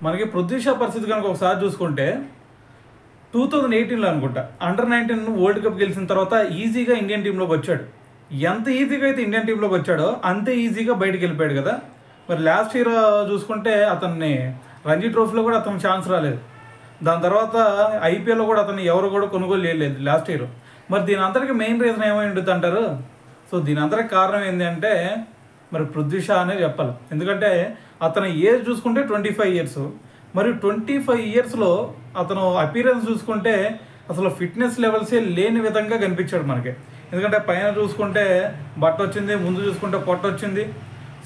మనకి పృథ్వీ షా పరిస్థితి కనుక ఒకసారి చూసుకుంటే 2018లో అనుకుంటా అండర్-19 వరల్డ్ కప్ గెలిచిన తర్వాత ఈజీగా ఇండియన్ టీంలోకి వచ్చాడు. ఎంత ఈజీగా అయితే ఇండియన్ టీంలోకి వచ్చాడో అంతే ఈజీగా బయటకు వెళ్ళిపోయాడు కదా. మరి లాస్ట్ ఇయర్ చూసుకుంటే అతన్ని రంజీ ట్రోఫీలో కూడా అతనికి ఛాన్స్ రాలేదు. దాని తర్వాత ఐపీఎల్లో కూడా అతన్ని ఎవరు కూడా కొనుగోలు చేయలేదు లాస్ట్ ఇయర్. మరి దీని అంతటికి మెయిన్ రీజన్ ఏమై ఉంటుంది అంటారు? సో దీని అంతటికి కారణం ఏంటి అంటే మరి పృథ్వీ షా అనే చెప్పాలి. ఎందుకంటే అతని ఏజ్ చూసుకుంటే 25 ఇయర్స్. మరి 25 ఇయర్స్లో అతను అపీరెన్స్ చూసుకుంటే అసలు ఫిట్నెస్ లెవెల్సే లేని విధంగా కనిపించాడు మనకి. ఎందుకంటే పైన చూసుకుంటే బట్ట వచ్చింది, ముందు చూసుకుంటే పొట్ట వచ్చింది.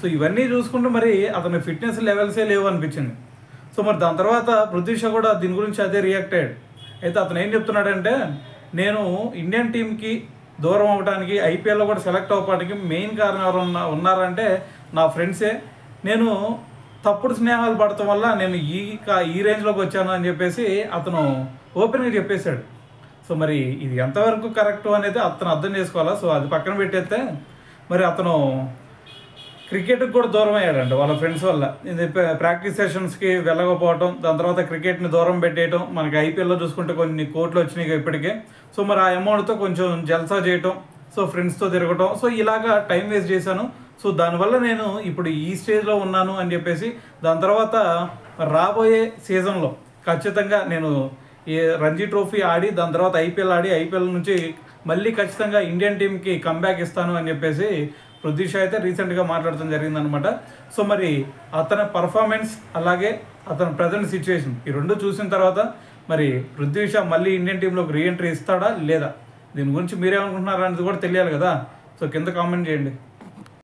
సో ఇవన్నీ చూసుకుంటే మరి అతని ఫిట్నెస్ లెవెల్సే లేవు అనిపించింది. సో మరి దాని తర్వాత పృథ్వీ షా కూడా దీని గురించి అదే రియాక్ట్ అయ్యాడు. అయితే అతను ఏం చెప్తున్నాడంటే, నేను ఇండియన్ టీంకి దూరం అవ్వడానికి, ఐపీఎల్లో కూడా సెలెక్ట్ అవ్వడానికి మెయిన్ కారణం ఎవరు ఉన్నారంటే నా ఫ్రెండ్సే. నేను తప్పుడు స్నేహాలు పడటం వల్ల నేను ఈ రేంజ్లోకి వచ్చాను అని చెప్పేసి అతను ఓపెన్గా చెప్పేశాడు. సో మరి ఇది ఎంతవరకు కరెక్ట్ అనేది అతను అర్థం చేసుకోవాలా. సో అది పక్కన పెట్టేస్తే మరి అతను క్రికెట్కి కూడా దూరం అయ్యాడంట వాళ్ళ ఫ్రెండ్స్ వల్ల. ఇది ప్రాక్టీస్ సెషన్స్కి వెళ్ళకపోవటం, దాని తర్వాత క్రికెట్ని దూరం పెట్టేయటం. మనకి ఐపీఎల్లో చూసుకుంటే కొన్ని కోట్లు వచ్చినాయి ఇప్పటికే. సో మరి ఆ అమౌంట్తో కొంచెం జల్సా చేయటం, సో ఫ్రెండ్స్తో తిరగటం, సో ఇలాగా టైం వేస్ట్ చేశాను. సో దానివల్ల నేను ఇప్పుడు ఈ స్టేజ్లో ఉన్నాను అని చెప్పేసి దాని తర్వాత రాబోయే సీజన్లో ఖచ్చితంగా నేను ఈ రంజీ ట్రోఫీ ఆడి, దాని తర్వాత ఐపీఎల్ ఆడి, ఐపీఎల్ నుంచి మళ్ళీ ఖచ్చితంగా ఇండియన్ టీంకి కంబ్యాక్ ఇస్తాను అని చెప్పేసి పృథ్వీ షా అయితే రీసెంట్గా మాట్లాడటం జరిగిందనమాట. సో మరి అతని పర్ఫార్మెన్స్ అలాగే అతని ప్రజెంట్ సిచ్యువేషన్ ఈ రెండు చూసిన తర్వాత మరి పృథ్వీ షా మళ్ళీ ఇండియన్ టీంలోకి రీఎంట్రీ ఇస్తాడా లేదా, దీని గురించి మీరేమనుకుంటున్నారా అనేది కూడా తెలియాలి కదా. సో కింద కామెంట్ చేయండి.